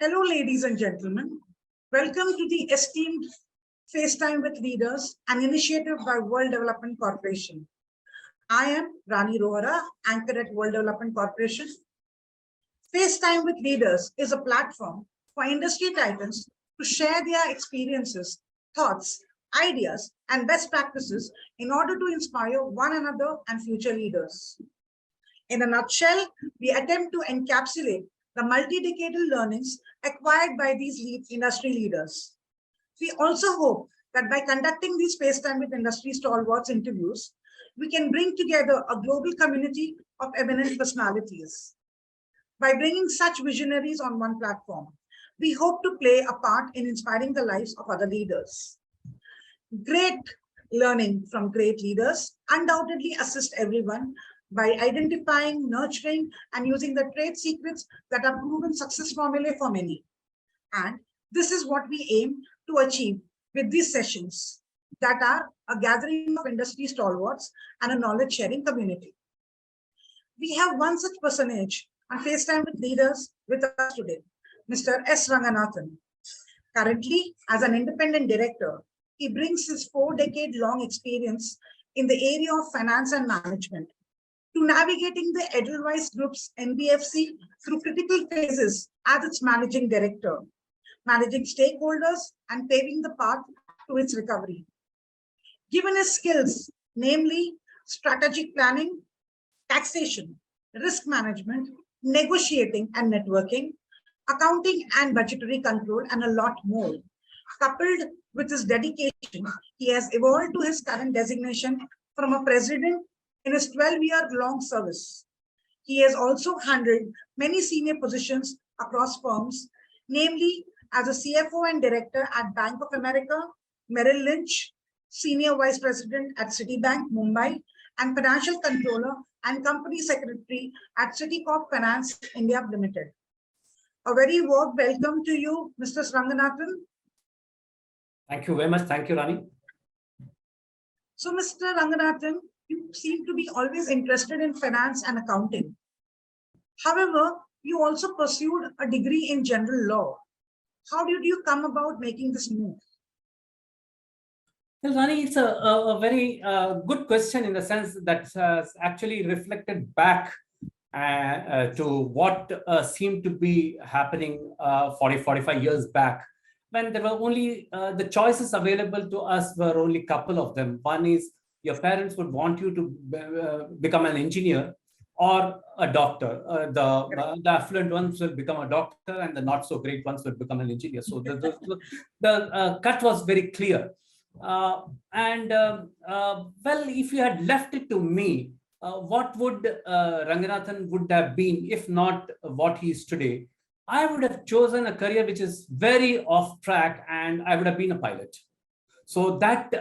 Hello, ladies and gentlemen. Welcome to the Esteemed FaceTime with Leaders, an initiative by World Development Corporation. I am Rani Rohara, anchor at World Development Corporation. FaceTime with Leaders is a platform for industry titans to share their experiences, thoughts, ideas, and best practices in order to inspire one another and future leaders. In a nutshell, we attempt to encapsulate the multi-decadal learnings acquired by these industry leaders. We also hope that by conducting these FaceTime with industry stalwarts interviews, we can bring together a global community of eminent personalities. By bringing such visionaries on one platform, we hope to play a part in inspiring the lives of other leaders. Great learning from great leaders undoubtedly assist everyone by identifying, nurturing, and using the trade secrets that are proven success formulae for many. And this is what we aim to achieve with these sessions that are a gathering of industry stalwarts and a knowledge-sharing community. We have one such personage on FaceTime with Leaders with us today, Mr. S Ranganathan. Currently, as an independent director, he brings his 4-decade-long experience in the area of finance and management to navigating the Edelweiss Group's NBFC through critical phases as its managing director, managing stakeholders and paving the path to its recovery. Given his skills, namely strategic planning, taxation, risk management, negotiating and networking, accounting and budgetary control, and a lot more, coupled with his dedication, he has evolved to his current designation from a president in his 12-year-long service. He has also handled many senior positions across firms, namely as a CFO and director at Bank of America, Merrill Lynch, senior vice president at Citibank, Mumbai, and financial controller and company secretary at Citicorp Finance, India Limited. A very warm welcome to you, Mr. Ranganathan. Thank you very much. Thank you, Rani. So, Mr. Ranganathan, you seem to be always interested in finance and accounting. However, you also pursued a degree in general law. How did you come about making this move? Well, Rani, it's a very good question in the sense that actually reflected back to what seemed to be happening 45 years back, when there were only the choices available to us were only a couple of them. One is your parents would want you to become an engineer or a doctor. The affluent ones will become a doctor and the not so great ones will become an engineer. So the cut was very clear. Well, if you had left it to me, what would Ranganathan would have been if not what he is today? I would have chosen a career which is very off track, and I would have been a pilot. So that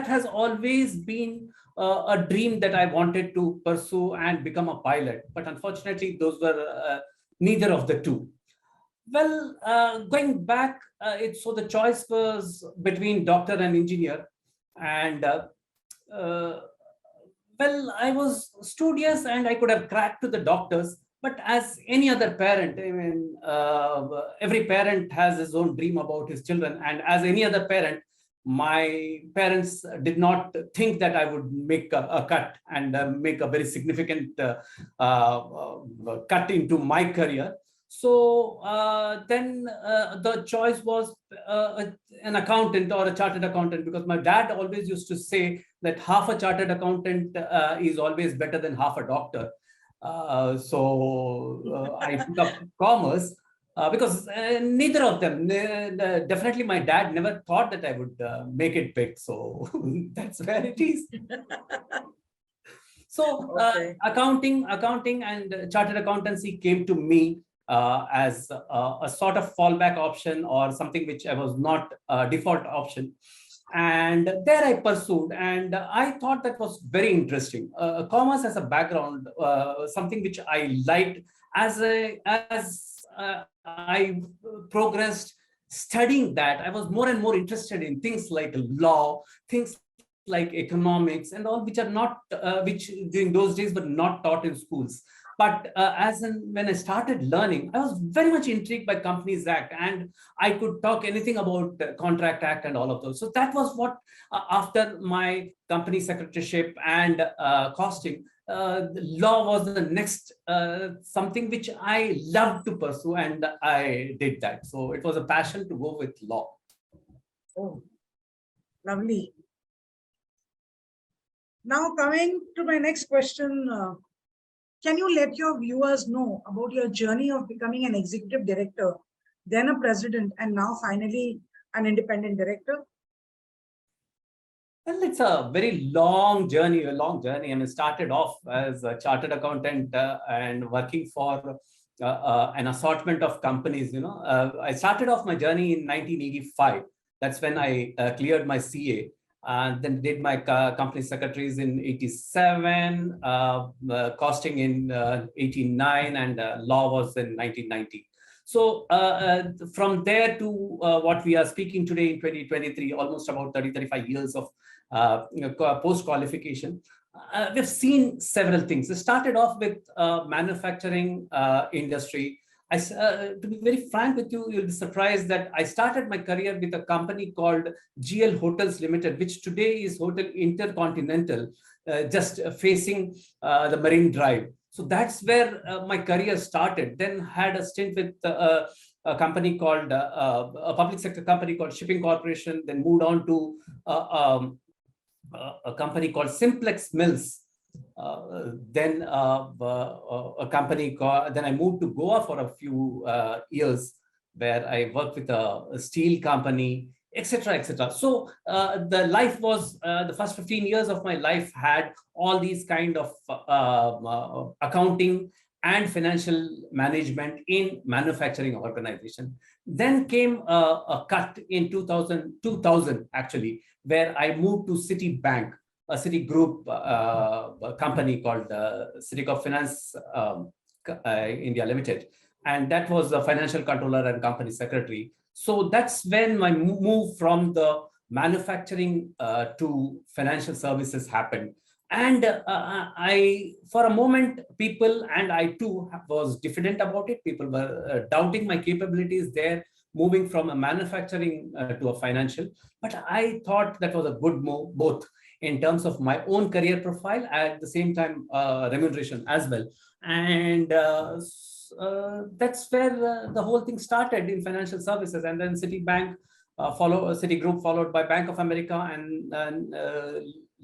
has always been a dream that I wanted to pursue and become a pilot. But unfortunately, those were neither of the two. Well, going back, so the choice was between doctor and engineer. And well, I was studious and I could have cracked to the doctors. But as any other parent, I mean, every parent has his own dream about his children. And as any other parent, my parents did not think that I would make a cut and make a very significant cut into my career. So then the choice was an accountant or a chartered accountant, because my dad always used to say that half a chartered accountant is always better than half a doctor. So I took up commerce because neither of them, definitely my dad never thought that I would make it big. So that's where it is. So accounting and chartered accountancy came to me as a sort of fallback option or something which I was not a default option. And there I pursued, and I thought that was very interesting. Commerce as a background, something which I liked as I progressed studying that. I was more and more interested in things like law, things like economics and all, which are not, which during those days were not taught in schools. But when I started learning, I was very much intrigued by Companies Act, and I could talk anything about Contract Act and all of those. So that was what, after my company secretaryship and costing, the law was the next something which I loved to pursue, and I did that. So it was a passion to go with law. Oh, lovely. Now coming to my next question, can you let your viewers know about your journey of becoming an executive director, then a president, and now finally an independent director? Well, it's a very long journey, I mean, started off as a chartered accountant and working for an assortment of companies. I started off my journey in 1985. That's when I cleared my CA. Then did my company secretaries in 87, costing in 89, and law was in 1990. So from there to what we are speaking today in 2023, almost about 35 years of post-qualification, we've seen several things. It started off with manufacturing industry. To be very frank with you, you'll be surprised that I started my career with a company called GL Hotels Limited, which today is Hotel Intercontinental, just facing the Marine Drive. So that's where my career started. Then had a stint with a company called, a public sector company called Shipping Corporation, then moved on to a company called Simplex Mills. Then a company called, then I moved to Goa for a few years, where I worked with a steel company, etc., etc. So the life was, the first 15 years of my life had all these kind of accounting and financial management in manufacturing organization. Then came a cut in 2000 actually, where I moved to Citibank, a Citigroup company called Citicorp Finance India Limited. And that was the financial controller and company secretary. So that's when my move from the manufacturing to financial services happened. And for a moment, people, and I too was diffident about it. People were doubting my capabilities there, moving from a manufacturing to a financial. But I thought that was a good move, both in terms of my own career profile, at the same time remuneration as well. And that's where the whole thing started in financial services. And then Citibank, Citigroup, followed by Bank of America, and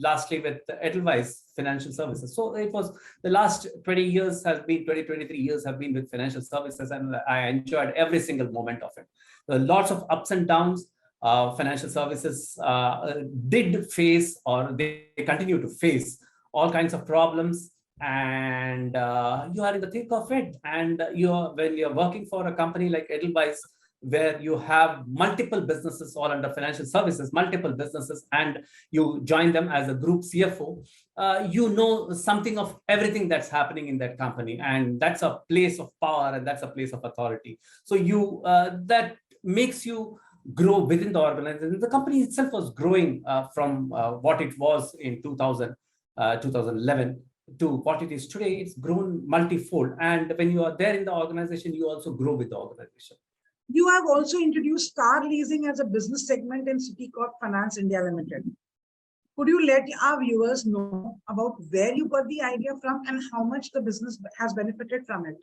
lastly with Edelweiss Financial Services. So it was the last 20 years has been, 23 years have been with financial services, and I enjoyed every single moment of it. Lots of ups and downs. Financial services did face, or they continue to face, all kinds of problems, and you are in the thick of it. And when you're working for a company like Edelweiss, where you have multiple businesses all under financial services, multiple businesses, and you join them as a group CFO, you know something of everything that's happening in that company, and that's a place of power, and that's a place of authority. So that makes you grow within the organization. The company itself was growing from what it was in 2011 to what it is today. It's grown multifold, and when you are there in the organization, you also grow with the organization. You have also introduced car leasing as a business segment in Citicorp Finance India Limited. Could you let our viewers know about where you got the idea from and how much the business has benefited from it?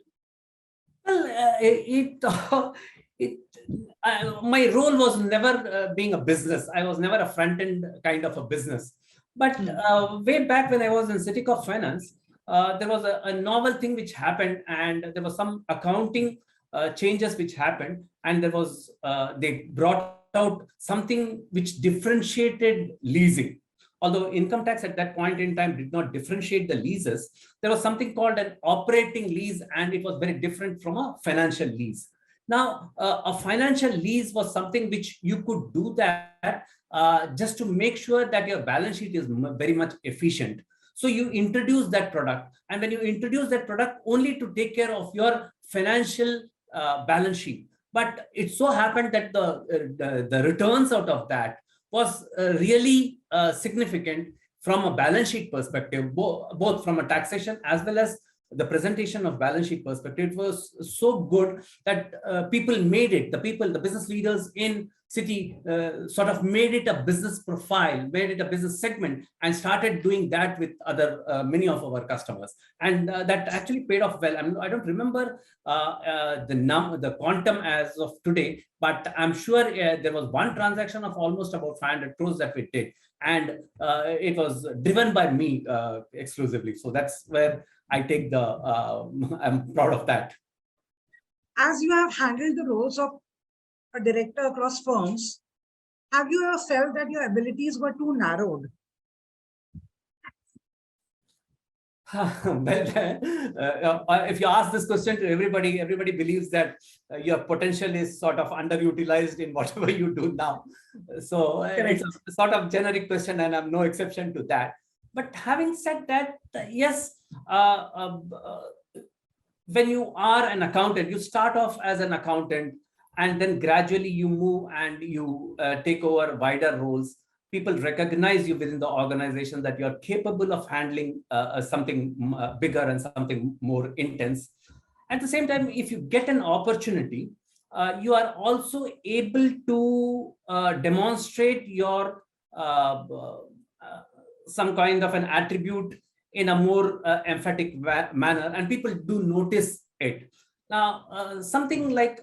Well, my role was never being a business. I was never a front-end kind of a business. But way back when I was in Citicorp Finance, there was a novel thing which happened, and there was some accounting changes which happened, and there was they brought out something which differentiated leasing. Although income tax at that point in time did not differentiate the leases, there was something called an operating lease, and it was very different from a financial lease. Now, a financial lease was something which you could do that just to make sure that your balance sheet is very much efficient. So you introduce that product, and when you introduce that product, only to take care of your financial balance sheet. But it so happened that the returns out of that was really significant from a balance sheet perspective, both from a taxation as well as the presentation of balance sheet perspective. It was so good that people made it, the business leaders in Citi sort of made it a business profile, made it a business segment, and started doing that with other many of our customers. And that actually paid off well. I don't remember the quantum as of today, but I'm sure there was one transaction of almost about 500 crores that we did. And it was driven by me exclusively. So that's where I take the, I'm proud of that. As you have handled the roles of a director across firms, have you ever felt that your abilities were too narrowed? If you ask this question to everybody, everybody believes that your potential is sort of underutilized in whatever you do now. So it's a sort of generic question, and I'm no exception to that. But having said that, yes, when you are an accountant, you start off as an accountant, and then gradually you move and you take over wider roles. People recognize you within the organization that you're capable of handling something bigger and something more intense. At the same time, if you get an opportunity, you are also able to demonstrate your some kind of an attribute in a more emphatic manner, and people do notice it. Now, something like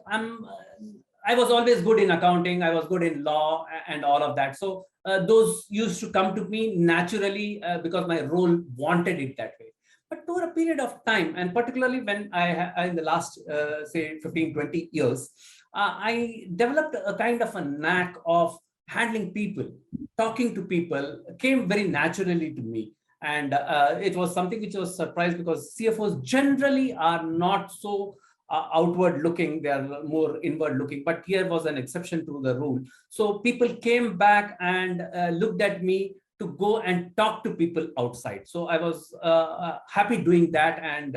I was always good in accounting, I was good in law and all of that. So those used to come to me naturally because my role wanted it that way. But over a period of time, and particularly when in the last, say, 15, 20 years, I developed a kind of a knack of handling people, talking to people, came very naturally to me. And it was something which was surprised, because CFOs generally are not so outward looking, they are more inward looking, but here was an exception to the rule. So people came back and looked at me to go and talk to people outside. So I was happy doing that. And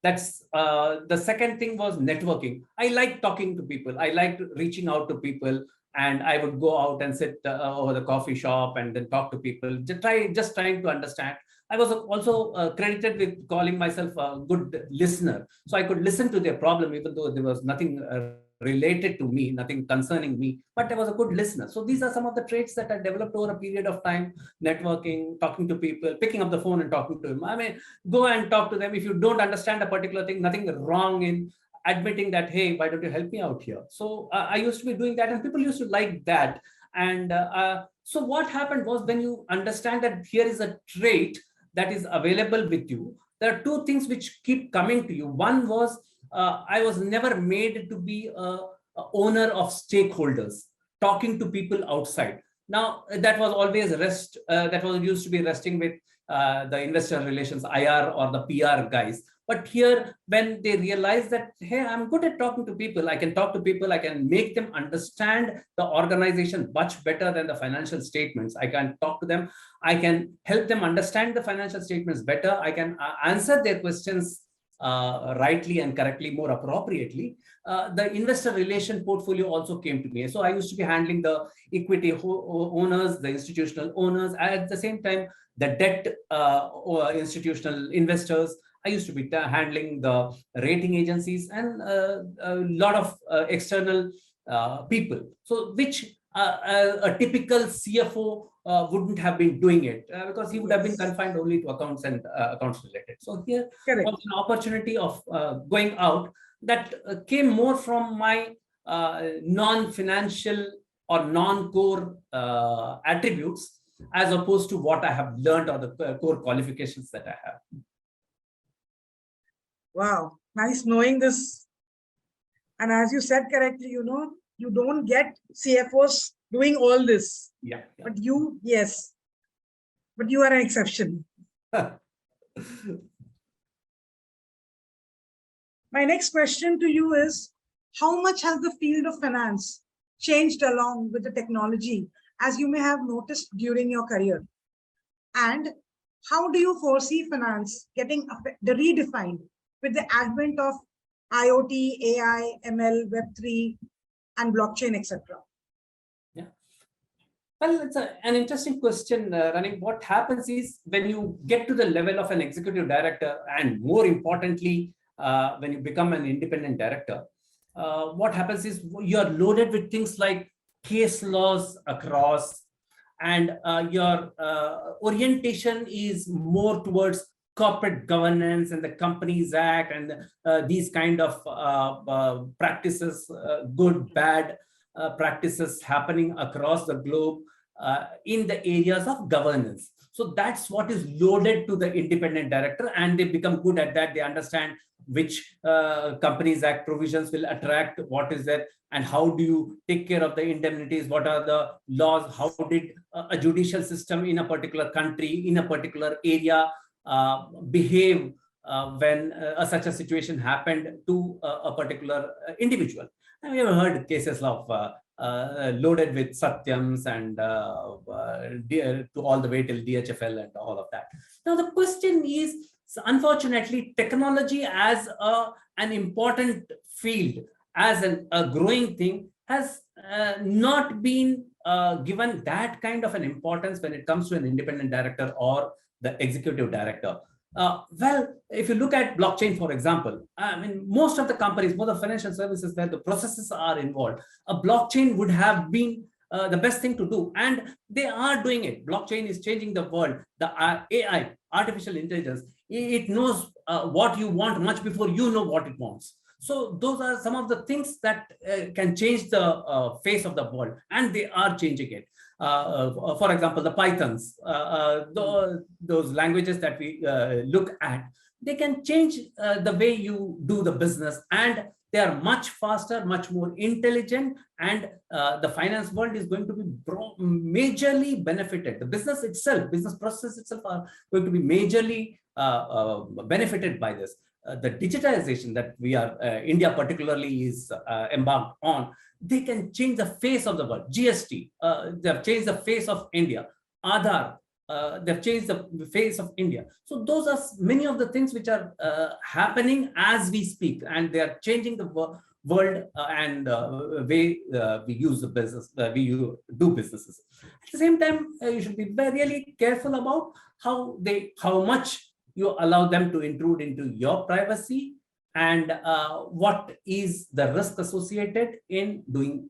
that's the second thing was networking. I like talking to people. I liked reaching out to people, and I would go out and sit over the coffee shop and then talk to people, just trying to understand. I was also credited with calling myself a good listener. So I could listen to their problem, even though there was nothing related to me, nothing concerning me, but I was a good listener. So these are some of the traits that I developed over a period of time: networking, talking to people, picking up the phone and talking to them. I mean, go and talk to them. If you don't understand a particular thing, nothing wrong in admitting that, hey, why don't you help me out here? So I used to be doing that, and people used to like that. And so what happened was, when you understand that here is a trait that is available with you, there are two things which keep coming to you. One was, I was never made to be a owner of stakeholders, talking to people outside. Now, that was always that was used to be resting with the investor relations, IR, or the PR guys. But here, when they realize that, hey, I'm good at talking to people, I can talk to people, I can make them understand the organization much better than the financial statements. I can talk to them, I can help them understand the financial statements better, I can answer their questions rightly and correctly, more appropriately. The investor relation portfolio also came to me. So I used to be handling the equity owners, the institutional owners, at the same time, the debt institutional investors. I used to be handling the rating agencies and a lot of external people. So which a typical CFO wouldn't have been doing it because he would have been confined only to accounts and accounts related. So here was an opportunity of going out that came more from my non-financial or non-core attributes, as opposed to what I have learned or the core qualifications that I have. Wow, nice knowing this. And as you said correctly, you know, you don't get CFOs doing all this. Yeah. But you, yes, but you are an exception. My next question to you is, how much has the field of finance changed along with the technology, as you may have noticed during your career? And how do you foresee finance getting redefined with the advent of IoT, AI, ML, Web3, and blockchain, etc.? Yeah. Well, it's an interesting question, Running. What happens is when you get to the level of an executive director, and more importantly, when you become an independent director, what happens is you are loaded with things like case laws across, and your orientation is more towards corporate governance and the Companies Act and these kind of practices, good, bad practices happening across the globe in the areas of governance. So that's what is loaded to the independent director, and they become good at that. They understand which Companies Act provisions will attract, what is that, and how do you take care of the indemnities, what are the laws, how did a judicial system in a particular country, in a particular area behave when such a situation happened to a particular individual. And we have heard cases of loaded with Satyams and to all the way till DHFL and all of that. Now the question is, unfortunately, technology as an important field, as a growing thing, has not been given that kind of an importance when it comes to an independent director or the executive director. Well, if you look at blockchain, for example, I mean, most of the companies, most of the financial services where the processes are involved, a blockchain would have been the best thing to do. And they are doing it. Blockchain is changing the world. The AI, artificial intelligence, it knows what you want much before you know what it wants. So those are some of the things that can change the face of the world, and they are changing it. For example, the Pythons, those languages that we look at, they can change the way you do the business, and they are much faster, much more intelligent, and the finance world is going to be majorly benefited. The business itself, business process itself are going to be majorly benefited by this. The digitization that we are, India particularly is embarked on, they can change the face of the world. GST, they have changed the face of India. Aadhaar, they've changed the face of India. So those are many of the things which are happening as we speak, and they are changing the world and way we use the business, we do businesses. At the same time, you should be really careful about how much you allow them to intrude into your privacy, and what is the risk associated in doing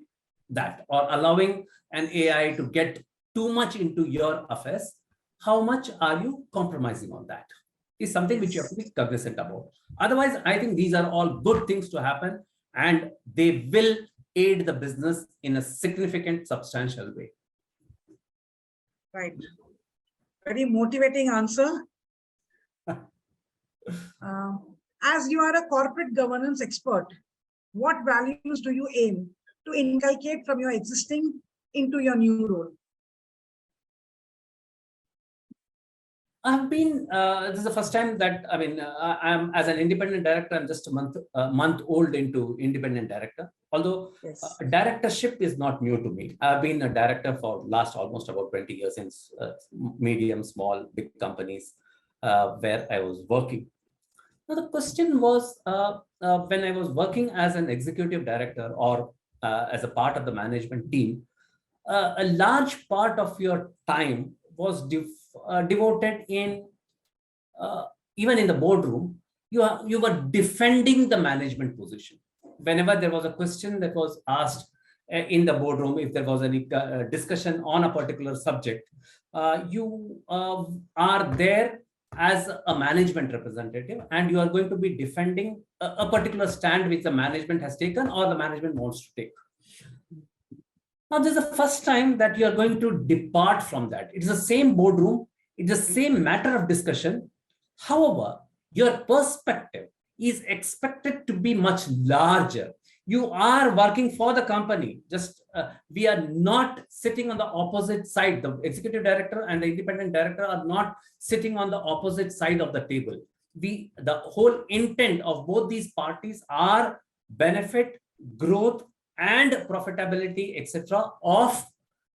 that, or allowing an AI to get too much into your affairs. How much are you compromising on that is something which you have to be cognizant about. Otherwise, I think these are all good things to happen, and they will aid the business in a significant, substantial way. Right. Very motivating answer. As you are a corporate governance expert, what values do you aim to inculcate from your existing into your new role? I've been, this is the first time that, I mean, I'm as an independent director, I'm just a month old into independent director. Although yes, directorship is not new to me. I've been a director for last almost about 20 years in medium, small, big companies where I was working. Now the question was, when I was working as an executive director or as a part of the management team, a large part of your time was devoted in, even in the boardroom, you were defending the management position. Whenever there was a question that was asked in the boardroom, if there was any discussion on a particular subject, you are there as a management representative, and you are going to be defending a particular stand which the management has taken or the management wants to take. Now, this is the first time that you are going to depart from that. It is the same boardroom, it's the same matter of discussion. However, your perspective is expected to be much larger. You are working for the company. Just we are not sitting on the opposite side. The executive director and the independent director are not sitting on the opposite side of the table. The whole intent of both these parties are benefit, growth, and profitability, etc., of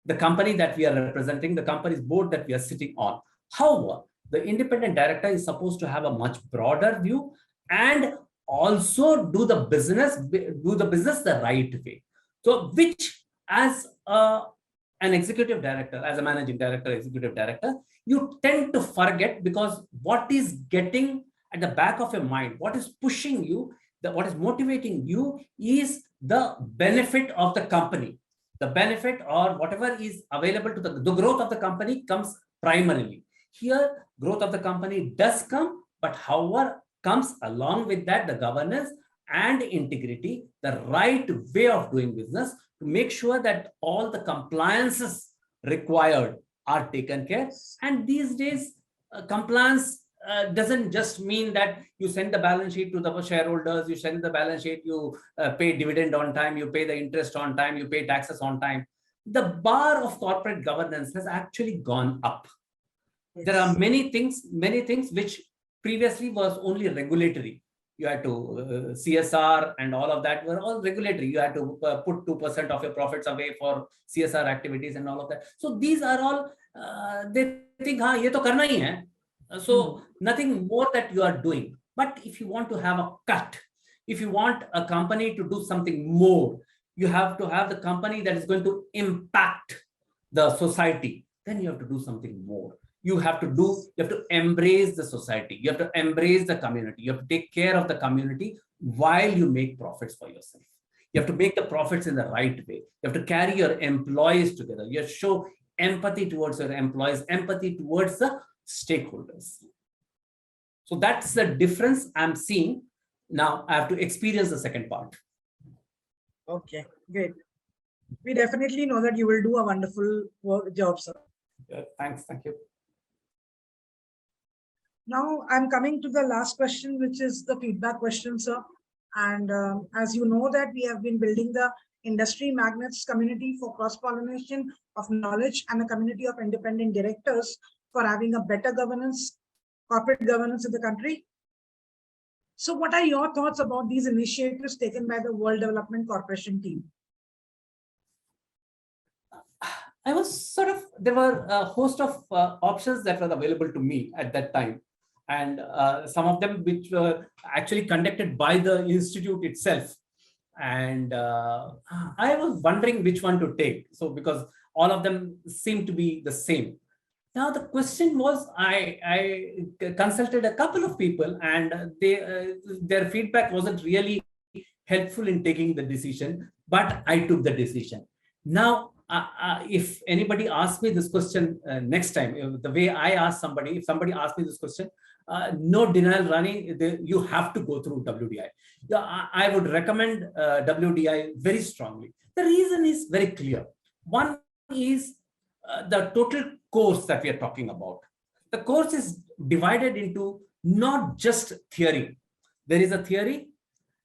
the company that we are representing, the company's board that we are sitting on. However, the independent director is supposed to have a much broader view and also do the business the right way. So, which as a an executive director, as a managing director, executive director, you tend to forget, because what is getting at the back of your mind, what is pushing you, what is motivating you is the benefit of the company. The benefit or whatever is available to the growth of the company comes primarily. Here, growth of the company does come, but however comes along with that, the governance and integrity, the right way of doing business to make sure that all the compliances required are taken care. And these days, compliance doesn't just mean that you send the balance sheet to the shareholders, you send the balance sheet, you pay dividend on time, you pay the interest on time, you pay taxes on time. The bar of corporate governance has actually gone up. Yes. There are many things which previously was only regulatory. You had to CSR and all of that were all regulatory. You had to put 2% of your profits away for CSR activities and all of that. So these are all, they think, हाँ, ये तो करना ही है. So nothing more that you are doing. But if you want to have a cut, if you want a company to do something more, you have to have the company that is going to impact the society. Then you have to do something more. You have to embrace the society. You have to embrace the community. You have to take care of the community while you make profits for yourself. You have to make the profits in the right way. You have to carry your employees together. You have to show empathy towards your employees, empathy towards the stakeholders. So that's the difference I'm seeing. Now I have to experience the second part. Okay, great. We definitely know that you will do a wonderful job, sir. Yeah, thanks. Thank you. Now I'm coming to the last question, which is the feedback question, sir. And as you know that we have been building the industry Magnates community for cross-pollination of knowledge and a community of independent directors for having a better governance, corporate governance in the country. So what are your thoughts about these initiatives taken by the World Development Corporation team? I was there were a host of options that were available to me at that time. And some of them which were actually conducted by the institute itself. And I was wondering which one to take. So because all of them seem to be the same. Now the question was, I consulted a couple of people, and their feedback wasn't really helpful in taking the decision, but I took the decision. Now, if anybody asks me this question next time, the way I ask somebody, if somebody asks me this question, no denial, Rani, you have to go through WDI. I would recommend WDI very strongly. The reason is very clear. One is the total course that we are talking about. The course is divided into not just theory. There is a theory,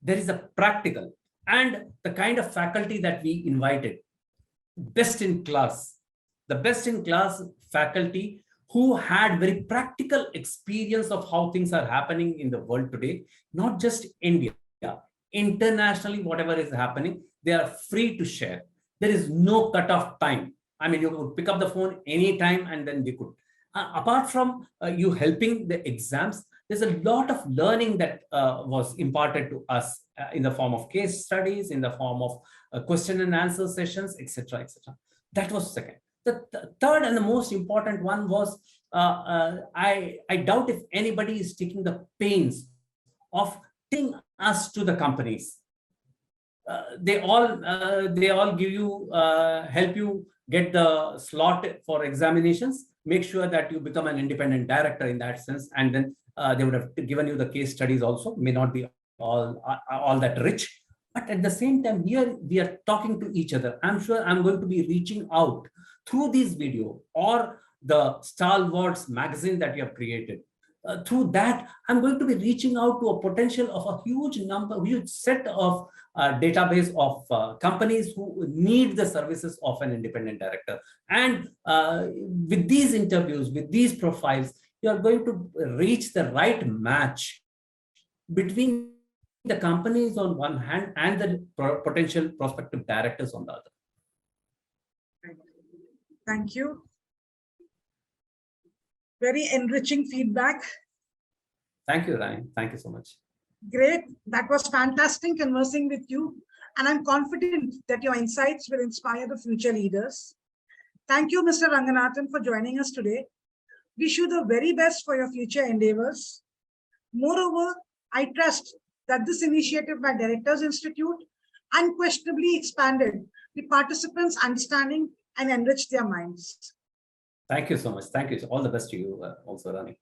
there is a practical, and the kind of faculty that we invited. Best in class, the best in class faculty who had very practical experience of how things are happening in the world today, not just India, internationally, whatever is happening, they are free to share. There is no cutoff time. I mean, you could pick up the phone anytime and then they could. Apart from you helping the exams, there's a lot of learning that was imparted to us in the form of case studies, in the form of question and answer sessions, etc., etc. That was second. The third and the most important one was, I doubt if anybody is taking the pains of taking us to the companies. They all give you, help you get the slot for examinations, make sure that you become an independent director in that sense, and then they would have given you the case studies also, may not be all that rich. But at the same time, here we are talking to each other. I'm sure I'm going to be reaching out through this video or the Stalwarts magazine that you have created. Through that, I'm going to be reaching out to a potential of a huge set of database of companies who need the services of an independent director. And with these interviews, with these profiles, you are going to reach the right match between the companies on one hand and the potential prospective directors on the other. Thank you. Very enriching feedback. Thank you, Ryan. Thank you so much. Great. That was fantastic conversing with you. And I'm confident that your insights will inspire the future leaders. Thank you, Mr. Ranganathan, for joining us today. Wish you the very best for your future endeavors. Moreover, I trust that this initiative by Directors Institute unquestionably expanded the participants' understanding and enriched their minds. Thank you so much. Thank you. All the best to you also, Rani.